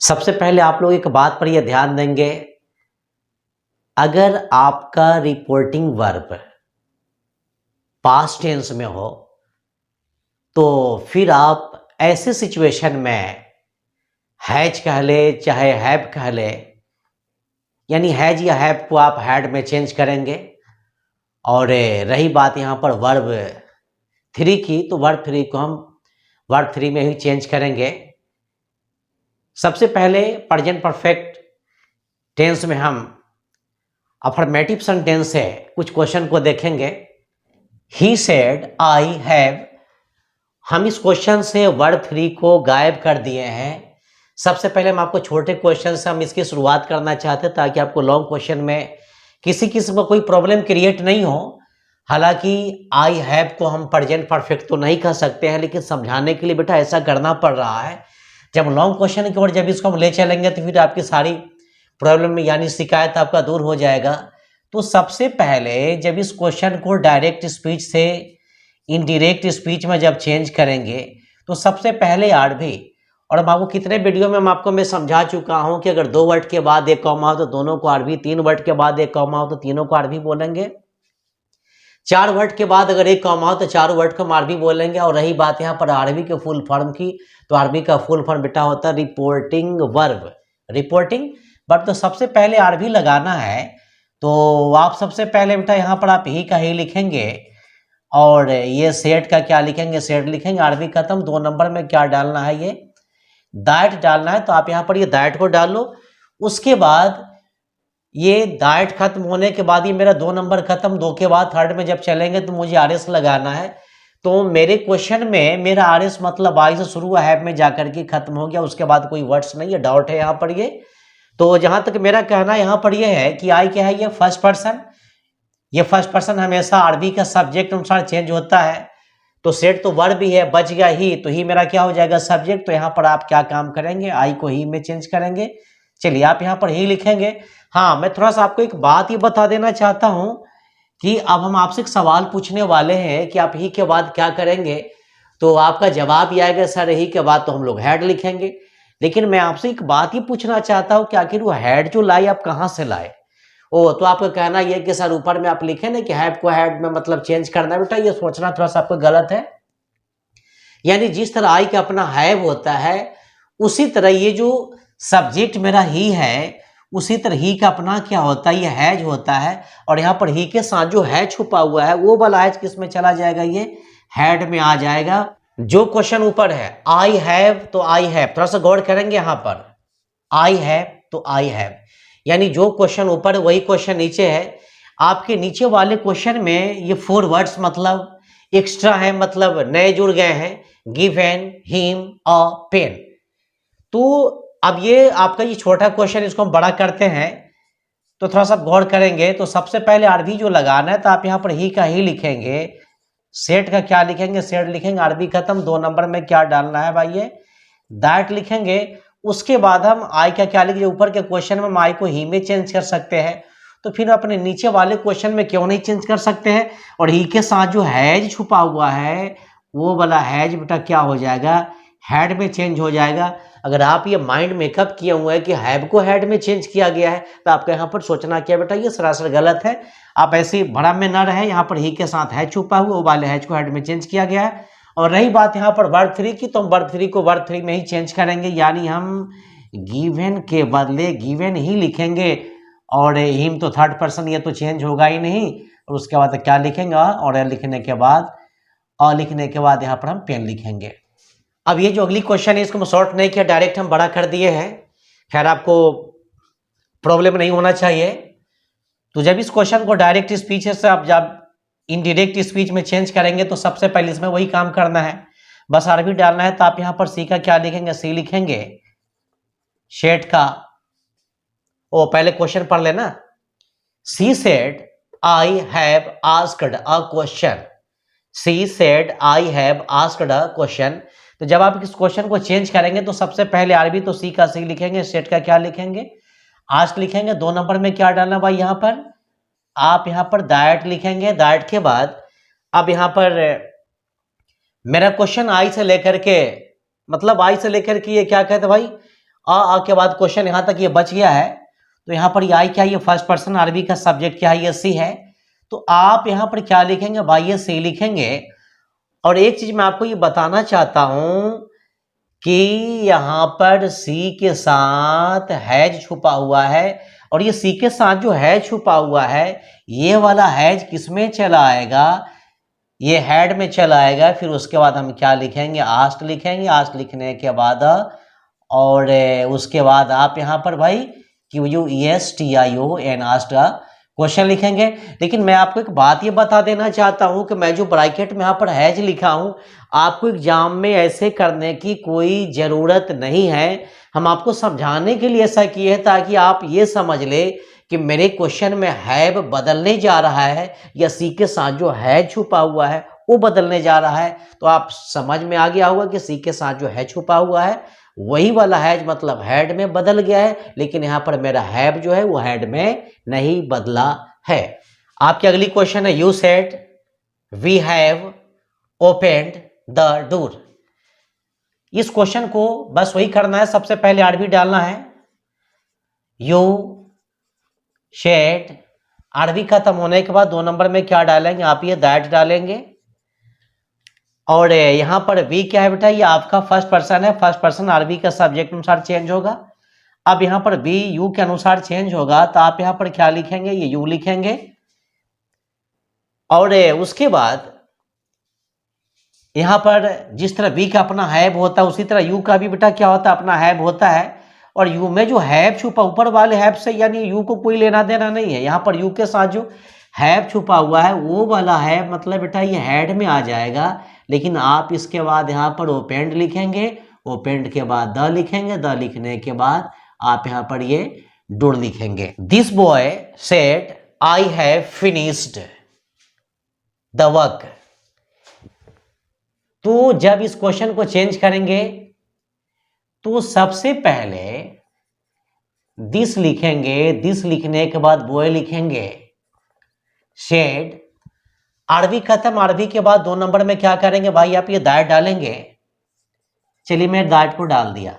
सबसे पहले आप लोग एक बात पर यह ध्यान देंगे, अगर आपका रिपोर्टिंग वर्ब पास्ट टेंस में हो तो फिर आप ऐसे सिचुएशन में हैज कह ले चाहे हैव कह ले, यानी हैज या हैव को आप हैड में चेंज करेंगे। और रही बात यहाँ पर वर्ब थ्री की, तो वर्ब थ्री को हम वर्ब थ्री में ही चेंज करेंगे। सबसे पहले प्रेजेंट परफेक्ट टेंस में हम अफर्मेटिव सेंटेंस से कुछ क्वेश्चन को देखेंगे। ही सेड आई हैव, हम इस क्वेश्चन से वर्ब थ्री को गायब कर दिए हैं। सबसे पहले हम आपको छोटे क्वेश्चन से हम इसकी शुरुआत करना चाहते हैं ताकि आपको लॉन्ग क्वेश्चन में किसी किस्म का कोई प्रॉब्लम क्रिएट नहीं हो। हालांकि आई हैव को हम प्रेजेंट परफेक्ट तो नहीं कर सकते हैं, लेकिन समझाने के लिए बेटा ऐसा करना पड़ रहा है। जब लॉन्ग क्वेश्चन की ओर जब इसको हम ले चलेंगे तो फिर आपकी सारी प्रॉब्लम में यानी शिकायत आपका दूर हो जाएगा। तो सबसे पहले जब इस क्वेश्चन को डायरेक्ट स्पीच से इनडायरेक्ट स्पीच में जब चेंज करेंगे तो सबसे पहले आरबी, और हम आपको कितने वीडियो में मैं समझा चुका हूं कि अगर दो वर्ड के बाद एक कॉमा हो तो दोनों को आरबी, तीन वर्ड के बाद एक कॉमा हो तो तीनों को आरबी बोलेंगे, चार वर्ड के बाद अगर एक कॉमा हो तो चारों वर्ड को हम आरबी बोलेंगे। और रही बात यहाँ पर आरबी के फुल फॉर्म की, तो आरबी का फुल फॉर्म बेटा होता है रिपोर्टिंग वर्ब। रिपोर्टिंग वर्ब तो सबसे पहले आरबी लगाना है, तो आप सबसे पहले बेटा यहाँ पर आप ही का ही लिखेंगे, और ये सेट का क्या लिखेंगे, सेट लिखेंगे, आरबी खत्म। 2 नंबर में क्या डालना है, ये दैट डालना है, तो आप यहाँ पर ये दैट को डाल लो। उसके बाद ये दैट खत्म होने के बाद ये मेरा 2 नंबर खत्म, 2 के बाद थर्ड में जब चलेंगे तो मुझे आर एस लगाना है। तो मेरे क्वेश्चन में मेरा आर एस मतलब आई से शुरू हैव में जाकर के खत्म हो गया, उसके बाद कोई वर्ड्स नहीं है, डाउट है यहाँ पर ये। तो जहां तक मेरा कहना यहाँ पर यह है कि आई क्या है, ये फर्स्ट पर्सन, ये फर्स्ट पर्सन हमेशा आरबी का सब्जेक्ट अनुसार चेंज होता है। तो सेट तो वर्ब भी है, बच गया ही, तो ही मेरा क्या हो जाएगा सब्जेक्ट। तो यहाँ पर आप क्या काम करेंगे, आई को ही में चेंज करेंगे। चलिए आप यहाँ पर ही लिखेंगे। हाँ, मैं थोड़ा सा आपको एक बात ये बता देना चाहता हूं कि अब हम आपसे एक सवाल पूछने वाले हैं कि आप ही के बाद क्या करेंगे, तो आपका जवाब ये आएगा सर ही के बाद तो हम लोग हैड लिखेंगे। लेकिन मैं आपसे एक बात ही पूछना चाहता हूं कि आखिर वो हैड जो लाए आप कहां से लाए। ओ, तो आपका कहना यह कि सर ऊपर में आप लिखे ना कि हैव को हैड में मतलब चेंज करना है, बेटा ये सोचना थोड़ा सा आपको गलत है। यानी जिस तरह आई का अपना हैव होता है उसी तरह ये जो सब्जेक्ट मेरा ही है उसी तरह ही का अपना क्या होता है, ये हैज होता है। और यहाँ पर ही के साथ जो है छुपा हुआ है वो वाला हैज किस में चला जाएगा, ये हैड में आ जाएगा। जो क्वेश्चन ऊपर है आई हैव, तो आई हैव थोड़ा सा गौर करेंगे यहाँ पर, आई हैव तो आई हैव, यानी जो क्वेश्चन ऊपर है वही क्वेश्चन नीचे है। आपके नीचे वाले क्वेश्चन में ये 4 वर्ड्स मतलब एक्स्ट्रा है, मतलब नए जुड़ गए हैं, गिवन, हिम, अ, पेन। तो अब ये आपका ये छोटा क्वेश्चन, इसको हम बड़ा करते हैं तो थोड़ा सा गौर करेंगे। तो सबसे पहले आरबी जो लगाना है तो आप यहाँ पर ही का ही लिखेंगे, सेट का क्या लिखेंगे, सेट लिखेंगे, आरबी खत्म। 2 नंबर में क्या डालना है भाई, ये दैट लिखेंगे। उसके बाद हम आई का क्या लिखेंगे, ऊपर के क्वेश्चन में हम आई को ही में चेंज कर सकते हैं, तो फिर अपने नीचे वाले क्वेश्चन में क्यों नहीं चेंज कर सकते हैं। और ही के साथ जो हैज छुपा हुआ है वो वाला हैज बेटा क्या हो जाएगा, हैड में चेंज हो जाएगा। अगर आप ये माइंड मेकअप किए हुए हैं कि हैव को हैड में चेंज किया गया है तो आपका यहाँ पर सोचना क्या बेटा, ये सरासर गलत है। आप ऐसी भ्रम में न रहे, यहाँ पर ही के साथ हैज छुपा हुआ, वो वाले हैज को हैड में चेंज किया गया है। और रही बात यहाँ पर वर्ब थ्री की, तो हम वर्ब थ्री को वर्ब थ्री में ही चेंज करेंगे, यानी हम गिवन के बदले गिवन ही लिखेंगे। और हिम तो थर्ड पर्सन, ये तो चेंज होगा ही नहीं। और उसके बाद क्या लिखेंगे, और लिखने के बाद यहाँ पर हम पेन लिखेंगे। अब ये जो अगली क्वेश्चन है इसको हम शॉर्ट नहीं किया, डायरेक्ट हम बड़ा कर दिए हैं। खैर आपको प्रॉब्लम नहीं होना चाहिए। तो जब इस क्वेश्चन को डायरेक्ट स्पीच से आप जब इनडायरेक्ट स्पीच में चेंज करेंगे तो सबसे पहले इसमें वही काम करना है, बस आरबी डालना है। तो आप यहाँ पर सी का क्या लिखेंगे, सी लिखेंगे, शेड का ओ पहले क्वेश्चन पढ़ लेना। She said I have asked a question, she said I have asked a question. तो जब आप इस क्वेश्चन को चेंज करेंगे तो सबसे पहले आरबी तो सी का सी लिखेंगे, सेट का क्या लिखेंगे, आस्क लिखेंगे। 2 नंबर में क्या डालना भाई, यहाँ पर आप यहाँ पर दैट लिखेंगे। दैट के बाद अब यहाँ पर मेरा क्वेश्चन आई से लेकर के, मतलब आई से लेकर के ये क्या कहते भाई, आ के बाद क्वेश्चन यहाँ तक ये बच गया है। तो यहाँ पर ये आई क्या, ये फर्स्ट पर्सन अरबी का सब्जेक्ट क्या है, ये सी है। तो आप यहाँ पर क्या लिखेंगे भाई, ये सी लिखेंगे। और एक चीज मैं आपको ये बताना चाहता हूं कि यहाँ पर सी के साथ हैज छुपा हुआ है, और ये सी के साथ जो हैज छुपा हुआ है, ये वाला हैज किस में चला आएगा, ये हेड में चला आएगा। फिर उसके बाद हम क्या लिखेंगे, आस्ट लिखेंगे। आस्ट लिखने के बाद और उसके बाद आप यहाँ पर भाई QUESTION आस्ट क्वेश्चन लिखेंगे। लेकिन मैं आपको एक बात ये बता देना चाहता हूं कि मैं जो ब्रैकेट में यहाँ पर हैज लिखा हूं, आपको एग्जाम में ऐसे करने की कोई ज़रूरत नहीं है। हम आपको समझाने के लिए ऐसा किए हैं ताकि आप ये समझ ले कि मेरे क्वेश्चन में हैव बदलने जा रहा है या सी के साथ जो हैज छुपा हुआ है वो बदलने जा रहा है। तो आप समझ में आ गया होगा कि सी के साथ जो है छुपा हुआ है वही वाला हैज मतलब हेड में बदल गया है, लेकिन यहाँ पर मेरा हैव जो है वो हेड में नहीं बदला है। आपकी अगली क्वेश्चन है, you said we have opened the door. इस क्वेश्चन को बस वही करना है, सबसे पहले आरबी डालना है। यू शेड, आरबी खत्म होने के बाद 2 नंबर में क्या डालेंगे आप, ये दैट डालेंगे। और यहाँ पर वी क्या है बेटा, ये आपका फर्स्ट पर्सन है। फर्स्ट पर्सन आरबी का सब्जेक्ट अनुसार चेंज होगा। अब यहाँ पर वी यू के अनुसार चेंज होगा, तो आप यहाँ पर क्या लिखेंगे, ये यू लिखेंगे। और उसके बाद यहाँ पर जिस तरह वी का अपना हैव होता है उसी तरह यू का भी बेटा क्या होता है, अपना हैव होता है। और यू में जो हैव छुपा ऊपर वाले हैव से, यानी यू को कोई लेना देना नहीं है। यहाँ पर यू के साथ जो हैव छुपा हुआ है वो वाला हैव मतलब बेटा ये हेड में आ जाएगा। लेकिन आप इसके बाद यहाँ पर ओपेंड लिखेंगे, ओपेंड के बाद द लिखेंगे, द लिखने के बाद आप यहाँ पर ये डोर लिखेंगे। This boy said I have finished the work. तो जब इस क्वेश्चन को चेंज करेंगे तो सबसे पहले दिस लिखेंगे, दिस लिखने के बाद बॉय लिखेंगे। शेड, आरबी खत्म, आरबी के बाद 2 नंबर में क्या करेंगे भाई, आप ये दैट डालेंगे। चलिए मैं दैट को डाल दिया।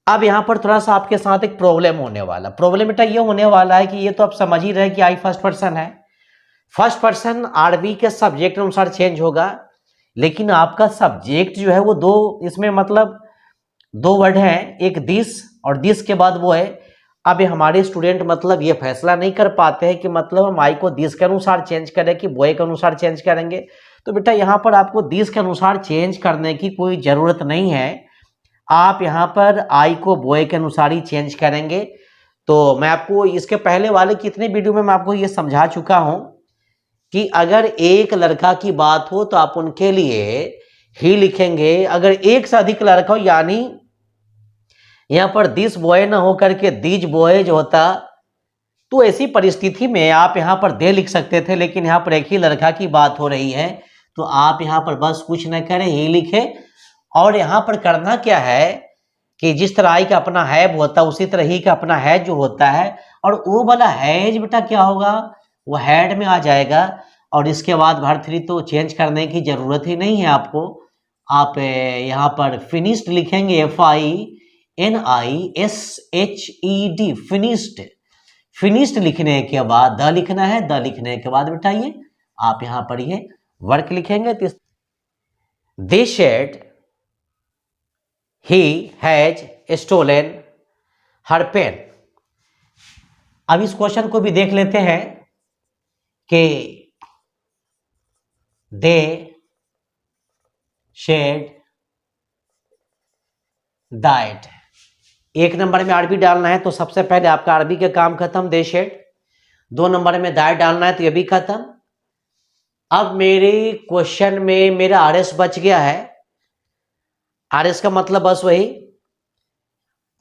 अब यहां पर थोड़ा सा आपके साथ एक प्रॉब्लम होने वाला। प्रॉब्लम बेटा ये होने वाला है कि ये तो आप समझ ही रहे कि आई फर्स्ट पर्सन है। फर्स्ट पर्सन आरबी के सब्जेक्ट अनुसार चेंज होगा, लेकिन आपका सब्जेक्ट जो है वो 2, इसमें मतलब 2 वर्ड हैं, एक दिस और दिस के बाद वो है। अब हमारे स्टूडेंट मतलब ये फैसला नहीं कर पाते हैं कि मतलब हम आई को दिस के अनुसार चेंज करें कि बॉय के अनुसार चेंज करेंगे। तो बेटा यहाँ पर आपको दिस के अनुसार चेंज करने की कोई ज़रूरत नहीं है। आप यहाँ पर आई को बॉय के अनुसार ही चेंज करेंगे। तो मैं आपको इसके पहले वाले कितने वीडियो में मैं आपको ये समझा चुका हूँ कि अगर एक लड़का की बात हो तो आप उनके लिए ही लिखेंगे। अगर एक से अधिक लड़का हो, यानी यहाँ पर दिस बॉय ना हो करके दीज बॉय जो होता, तो ऐसी परिस्थिति में आप यहाँ पर दे लिख सकते थे। लेकिन यहाँ पर एक ही लड़का की बात हो रही है तो आप यहाँ पर बस कुछ न करें, ही लिखे। और यहाँ पर करना क्या है कि जिस तरह आई का अपना हैव होता है उसी तरह ही का अपना हैज जो होता है, और वो वाला हैज बेटा क्या होगा, वो हेड में आ जाएगा। और इसके बाद वर्ब 3 तो चेंज करने की जरूरत ही नहीं है आपको। आप यहाँ पर फिनिश्ड लिखेंगे, FINISHED, फिनिश्ड। फिनिश्ड लिखने के बाद द लिखना है, द लिखने के बाद बेटा ये आप यहाँ पर ये वर्क लिखेंगे। They said he has stolen her pen. अब इस क्वेश्चन को भी देख लेते हैं कि दे शेड दैट। 1 नंबर में आरबी डालना है तो सबसे पहले आपका आरबी का काम खत्म, दे शेड। 2 नंबर में दैट डालना है तो ये भी खत्म। अब मेरे क्वेश्चन में मेरा आरएस बच गया है। आरएस का मतलब बस वही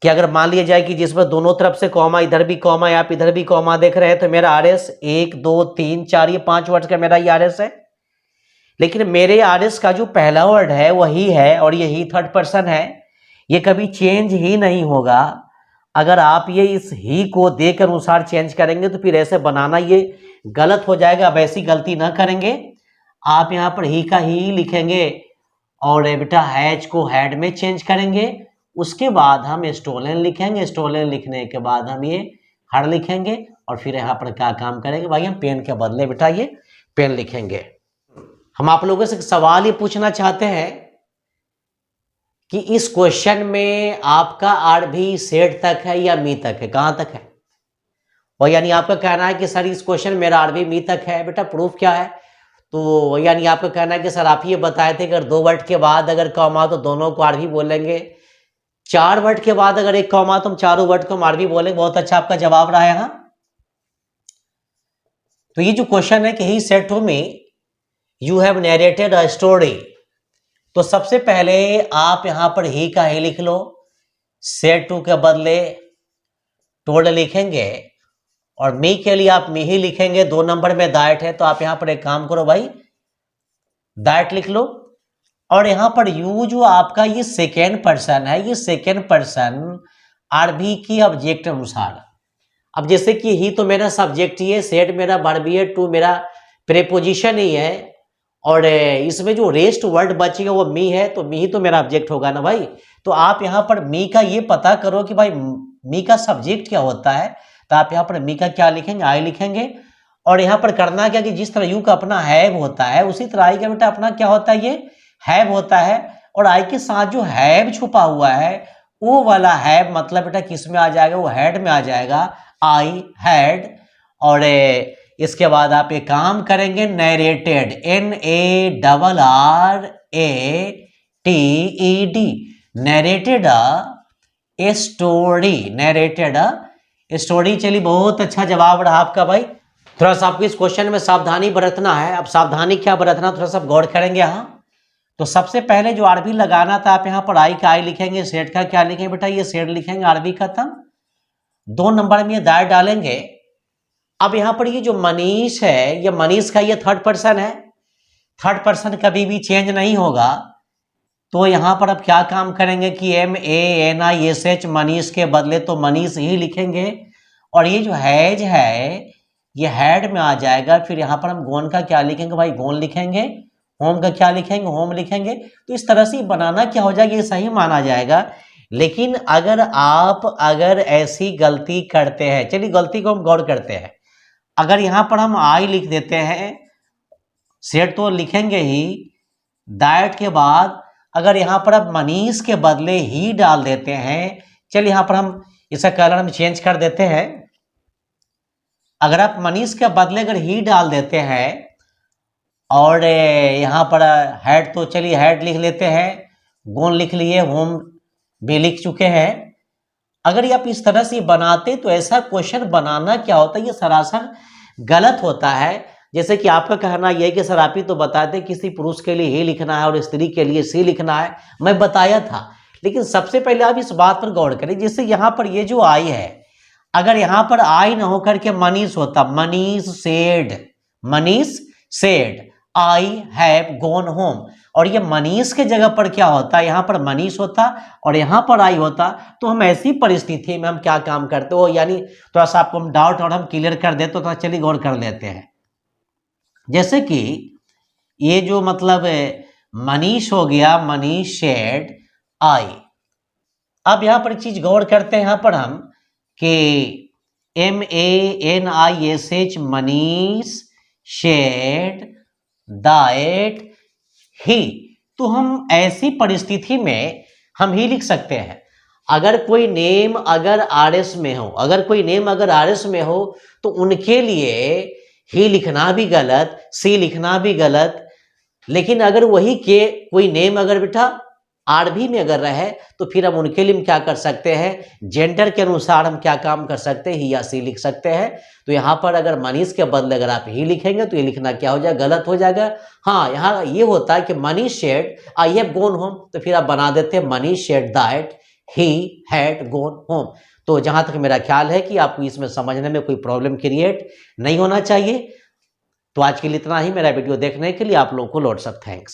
कि अगर मान लिया जाए कि जिसमें दोनों तरफ से कॉमा, इधर भी कॉमा या आप इधर भी कॉमा देख रहे हैं, तो मेरा आरएस 1 2 3 4 ये 5 वर्ड का मेरा ये आरएस है। लेकिन मेरे आरएस का जो पहला वर्ड है वही है और यही थर्ड पर्सन है, ये कभी चेंज ही नहीं होगा। अगर आप ये इस ही को दे के अनुसार चेंज करेंगे तो फिर ऐसे बनाना ये गलत हो जाएगा। अब ऐसी गलती ना करेंगे। आप यहाँ पर ही का ही लिखेंगे और बेटा हैज को हैड में चेंज करेंगे उसके बाद हम स्टोलन लिखेंगे, स्टोलन लिखने के बाद हम ये हर लिखेंगे और फिर यहाँ पर क्या काम करेंगे भाई, हम पेन के बदले बेटा ये पेन लिखेंगे। हम आप लोगों से सवाल ये पूछना चाहते हैं कि इस क्वेश्चन में आपका आरबी सेड तक है या मी तक है, कहां तक है? और यानी आपका कहना है कि सर इस क्वेश्चन मेरा आरबी मी तक है, बेटा प्रूफ क्या है? तो यानी आपका कहना है कि सर आप ये बताए थे अगर 2 वर्ड के बाद अगर कॉमा तो दोनों को आरबी बोलेंगे, 4 वर्ड के बाद अगर एक कॉमा तो हम चारों वर्ड को आरबी बोलेंगे। बहुत अच्छा आपका जवाब रहा है। तो ये जो क्वेश्चन है कि he said to me you have narrated a story, तो सबसे पहले आप यहां पर ही का ही लिख लो, सेड टू के बदले टोल्ड लिखेंगे और मी के लिए आप मी ही लिखेंगे। 2 नंबर में दैट है तो आप यहां पर एक काम करो भाई, दैट लिख लो। और यहां पर यू जो आपका ये सेकेंड पर्सन है, ये सेकेंड पर्सन आरबी की ऑब्जेक्ट अनुसार। अब जैसे कि ही तो मेरा सब्जेक्ट ही है, सेड मेरा वर्ब है, टू मेरा प्रेपोजिशन ही है और इसमें जो रेस्ट वर्ड बचेगा वो मी है, तो मी ही तो मेरा ऑब्जेक्ट होगा ना भाई। तो आप यहाँ पर मी का ये पता करो कि भाई मी का सब्जेक्ट क्या होता है, तो आप यहाँ पर मी का क्या लिखेंगे, आई लिखेंगे। और यहाँ पर करना क्या कि जिस तरह यू का अपना हैव होता है उसी तरह आई का बेटा अपना क्या होता है, ये हैव होता है। और आई के साथ जो हैव छुपा हुआ है वो वाला हैव मतलब बेटा किस में आ जाएगा, वो हैड में आ जाएगा, आई हैड। और इसके बाद आप एक काम करेंगे, narrated, NARRATED, narrated a story, narrated a story. चलिए बहुत अच्छा जवाब रहा आपका भाई। थोड़ा सा आपको इस क्वेश्चन में सावधानी बरतना है। अब सावधानी क्या बरतना, थोड़ा सा गौर करेंगे यहाँ। तो सबसे पहले जो आरबी लगाना था आप यहाँ पर आई का आई लिखेंगे, सेड का क्या लिखेंगे बेटा, ये सेड लिखेंगे, आरबी खत्म। 2 नंबर में ये दैट डालेंगे। अब यहाँ पर ये जो मनीष है, ये मनीष का ये थर्ड पर्सन है, थर्ड पर्सन कभी भी चेंज नहीं होगा। तो यहाँ पर अब क्या काम करेंगे कि MANISH मनीष के बदले तो मनीष ही लिखेंगे। और ये जो हैज है ये हैड में आ जाएगा। फिर यहाँ पर हम गोन का क्या लिखेंगे भाई, गोन लिखेंगे। होम का क्या लिखेंगे, होम लिखेंगे। तो इस तरह से बनाना क्या हो जाएगा, ये सही माना जाएगा। लेकिन अगर ऐसी गलती करते हैं, चलिए गलती को हम गौर करते हैं। अगर यहाँ पर हम आई लिख देते हैं, सेड तो लिखेंगे ही, दैट के बाद अगर यहाँ पर आप मनीष के बदले ही डाल देते हैं, चलिए यहाँ पर हम इसका कलर हम चेंज कर देते हैं। अगर आप मनीष के बदले अगर ही डाल देते हैं और यहाँ पर हैड, तो चलिए हैड लिख लेते हैं, गोन लिख लिए, होम भी लिख चुके हैं। अगर ये आप इस तरह से बनाते तो ऐसा क्वेश्चन बनाना क्या होता है, ये सरासर गलत होता है। जैसे कि आपका कहना यह है कि सर आप ही तो बताते किसी पुरुष के लिए ही लिखना है और स्त्री के लिए सी लिखना है, मैं बताया था। लेकिन सबसे पहले आप इस बात पर गौर करें, जैसे यहाँ पर ये जो आई है, अगर यहाँ पर आई न होकर के मनीष होता, Manish said I have gone home, और ये मनीष के जगह पर क्या होता, यहाँ पर मनीष होता और यहाँ पर आई होता, तो हम ऐसी परिस्थिति में हम क्या काम करते हो, यानी थोड़ा सा आपको हम डाउट और हम क्लियर कर देते, तो चलिए गौर कर लेते हैं। जैसे कि ये जो मतलब मनीष हो गया, मनीष शेड आई। अब यहाँ पर एक चीज गौर करते हैं यहाँ पर हम कि MANISH Manish said that he, तो हम ऐसी परिस्थिति में हम ही लिख सकते हैं। अगर कोई नेम अगर RS में हो, अगर कोई नेम अगर RS में हो तो उनके लिए ही लिखना भी गलत, सी लिखना भी गलत। लेकिन अगर वही के कोई नेम अगर बेटा RB में अगर रहे तो फिर हम उनके लिए क्या कर सकते हैं, जेंडर के अनुसार हम क्या काम कर सकते हैं, ही या सी लिख सकते हैं। तो यहाँ पर अगर मनीष के बदले अगर आप ही लिखेंगे तो ये लिखना क्या हो जाएगा, गलत हो जाएगा। हाँ, यहाँ ये होता है कि Manish said I have gone home, तो फिर आप बना देते हैं Manish said that he had gone home. तो जहाँ तक मेरा ख्याल है कि आपको इसमें समझने में कोई प्रॉब्लम क्रिएट नहीं होना चाहिए। तो आज के लिए इतना ही। मेरा वीडियो देखने के लिए आप लोगों को लॉट्स ऑफ थैंक्स।